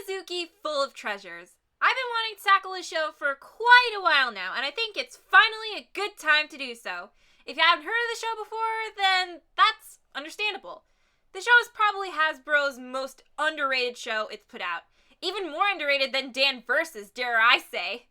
Hanazuki full of treasures. I've been wanting to tackle this show for quite a while now, and I think it's finally a good time to do so. If you haven't heard of the show before, then that's understandable. The show is probably Hasbro's most underrated show it's put out. Even more underrated than Dan Versus, dare I say.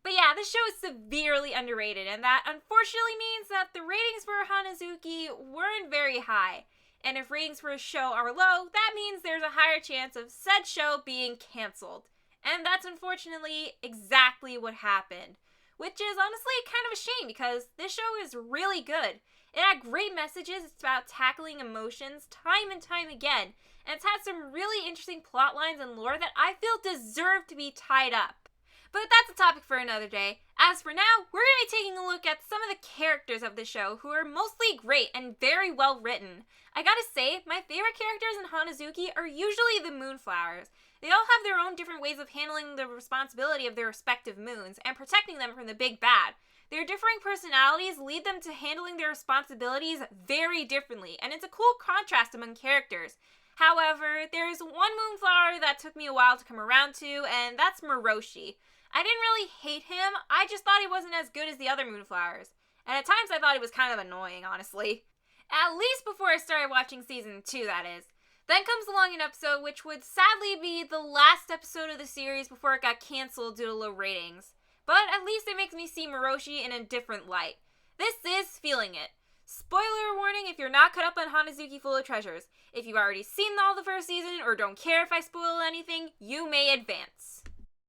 But yeah, this show is severely underrated, and that unfortunately means that the ratings for Hanazuki weren't very high. And if ratings for a show are low, that means there's a higher chance of said show being cancelled. And that's unfortunately exactly what happened. Which is honestly kind of a shame because this show is really good. It had great messages, it's about tackling emotions time and time again, and it's had some really interesting plot lines and lore that I feel deserve to be tied up. But that's a topic for another day. As for now, we're going to be taking a look at some of the characters of the show who are mostly great and very well written. I gotta say, my favorite characters in Hanazuki are usually the Moonflowers. They all have their own different ways of handling the responsibility of their respective moons and protecting them from the big bad. Their differing personalities lead them to handling their responsibilities very differently, and it's a cool contrast among characters. However, there's one Moonflower that took me a while to come around to, and that's Moroshi. I didn't really hate him, I just thought he wasn't as good as the other Moonflowers. And at times I thought he was kind of annoying, honestly. At least before I started watching season 2, that is. Then comes along an episode which would sadly be the last episode of the series before it got cancelled due to low ratings. But at least it makes me see Moroshi in a different light. This is Feelin It. Spoiler warning if you're not caught up on Hanazuki Full of Treasures. If you've already seen all the first season or don't care if I spoil anything, you may advance.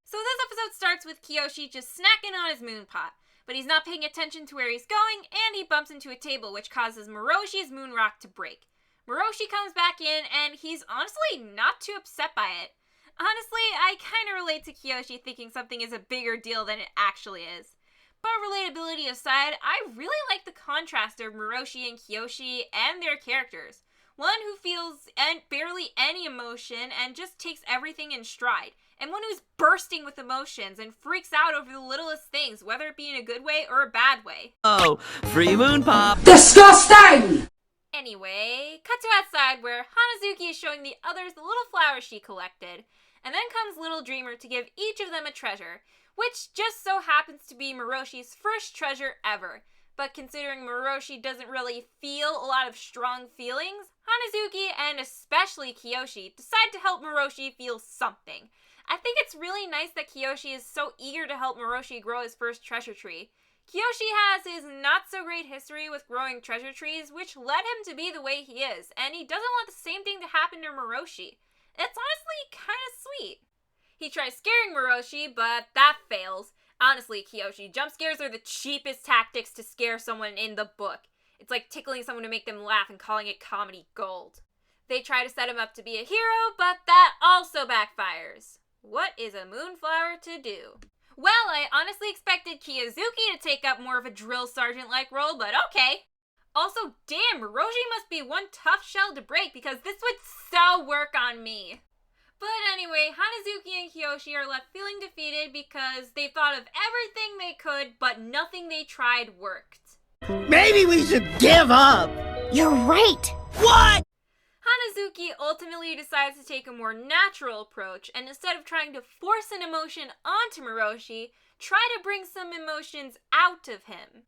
So this episode starts with Kiyoshi just snacking on his moon pot. But he's not paying attention to where he's going, and he bumps into a table which causes Moroshi's moon rock to break. Moroshi comes back in, and he's honestly not too upset by it. Honestly, I kinda relate to Kiyoshi thinking something is a bigger deal than it actually is. But relatability aside, I really like the contrast of Moroshi and Kiyoshi and their characters. One who feels barely any emotion and just takes everything in stride, and one who's bursting with emotions and freaks out over the littlest things, whether it be in a good way or a bad way. Oh, free moon pop! Disgusting! Anyway, cut to outside where Hanazuki is showing the others the little flowers she collected, and then comes Little Dreamer to give each of them a treasure, which just so happens to be Moroshi's first treasure ever. But considering Moroshi doesn't really feel a lot of strong feelings, Hanazuki and especially Kiyoshi decide to help Moroshi feel something. I think it's really nice that Kiyoshi is so eager to help Moroshi grow his first treasure tree. Kiyoshi has his not-so-great history with growing treasure trees, which led him to be the way he is, and he doesn't want the same thing to happen to Moroshi. It's honestly kinda sweet. He tries scaring Moroshi, but that fails. Honestly, Kiyoshi, jump scares are the cheapest tactics to scare someone in the book. It's like tickling someone to make them laugh and calling it comedy gold. They try to set him up to be a hero, but that also backfires. What is a Moonflower to do? Well, I honestly expected Kiyozuki to take up more of a drill sergeant-like role, but okay. Also, damn, Moroshi must be one tough shell to break because this would so work on me. But anyway, Hanazuki and Kiyoshi are left feeling defeated because they've thought of everything they could, but nothing they tried worked. Maybe we should give up! You're right! What?! Hanazuki ultimately decides to take a more natural approach, and instead of trying to force an emotion onto Moroshi, try to bring some emotions out of him.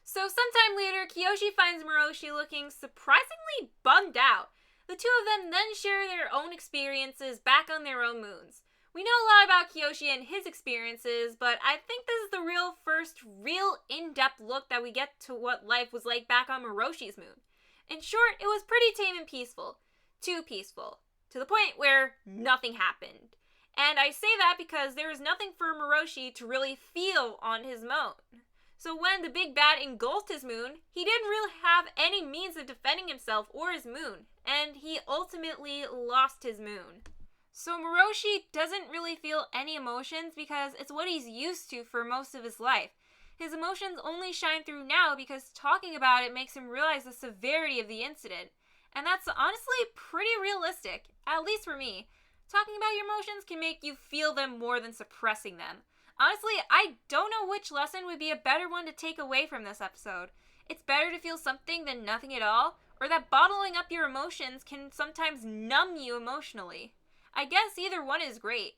So sometime later, Kiyoshi finds Moroshi looking surprisingly bummed out. The two of them then share their own experiences back on their own moons. We know a lot about Kiyoshi and his experiences, but I think this is the first real in-depth look that we get to what life was like back on Moroshi's moon. In short, it was pretty tame and peaceful. Too peaceful. To the point where nothing happened. And I say that because there was nothing for Moroshi to really feel on his moon. So when the big bad engulfed his moon, he didn't really have any means of defending himself or his moon, and he ultimately lost his moon. So Moroshi doesn't really feel any emotions because it's what he's used to for most of his life. His emotions only shine through now because talking about it makes him realize the severity of the incident. And that's honestly pretty realistic, at least for me. Talking about your emotions can make you feel them more than suppressing them. Honestly, I don't know which lesson would be a better one to take away from this episode. It's better to feel something than nothing at all, or that bottling up your emotions can sometimes numb you emotionally. I guess either one is great.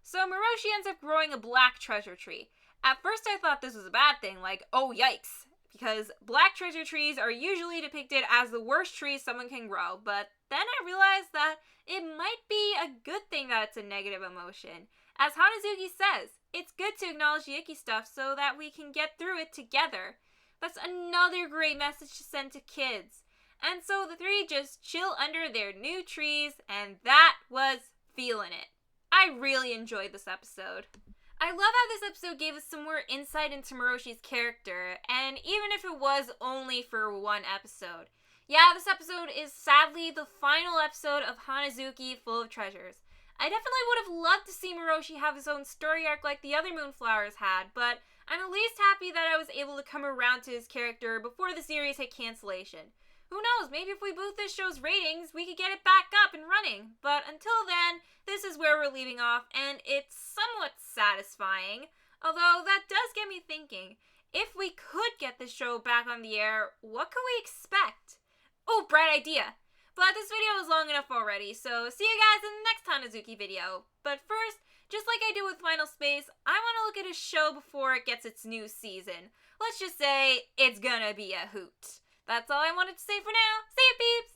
So Miroshi ends up growing a black treasure tree. At first I thought this was a bad thing, like, oh yikes, because black treasure trees are usually depicted as the worst trees someone can grow, but then I realized that it might be a good thing that it's a negative emotion. As Hanazuki says, it's good to acknowledge the icky stuff so that we can get through it together. That's another great message to send to kids. And so the three just chill under their new trees, and that was Feelin' It. I really enjoyed this episode. I love how this episode gave us some more insight into Miroshi's character, and even if it was only for one episode. Yeah, this episode is sadly the final episode of Hanazuki Full of Treasures. I definitely would have loved to see Miroshi have his own story arc like the other Moonflowers had, but I'm at least happy that I was able to come around to his character before the series hit cancellation. Who knows, maybe if we boost this show's ratings, we could get it back up and running. But until then, this is where we're leaving off, and it's somewhat satisfying. Although, that does get me thinking, if we could get this show back on the air, what could we expect? Oh, bright idea! But this video is long enough already, so see you guys in the next Hanazuki video. But first, just like I do with Final Space, I want to look at a show before it gets its new season. Let's just say, it's gonna be a hoot. That's all I wanted to say for now. See you, peeps!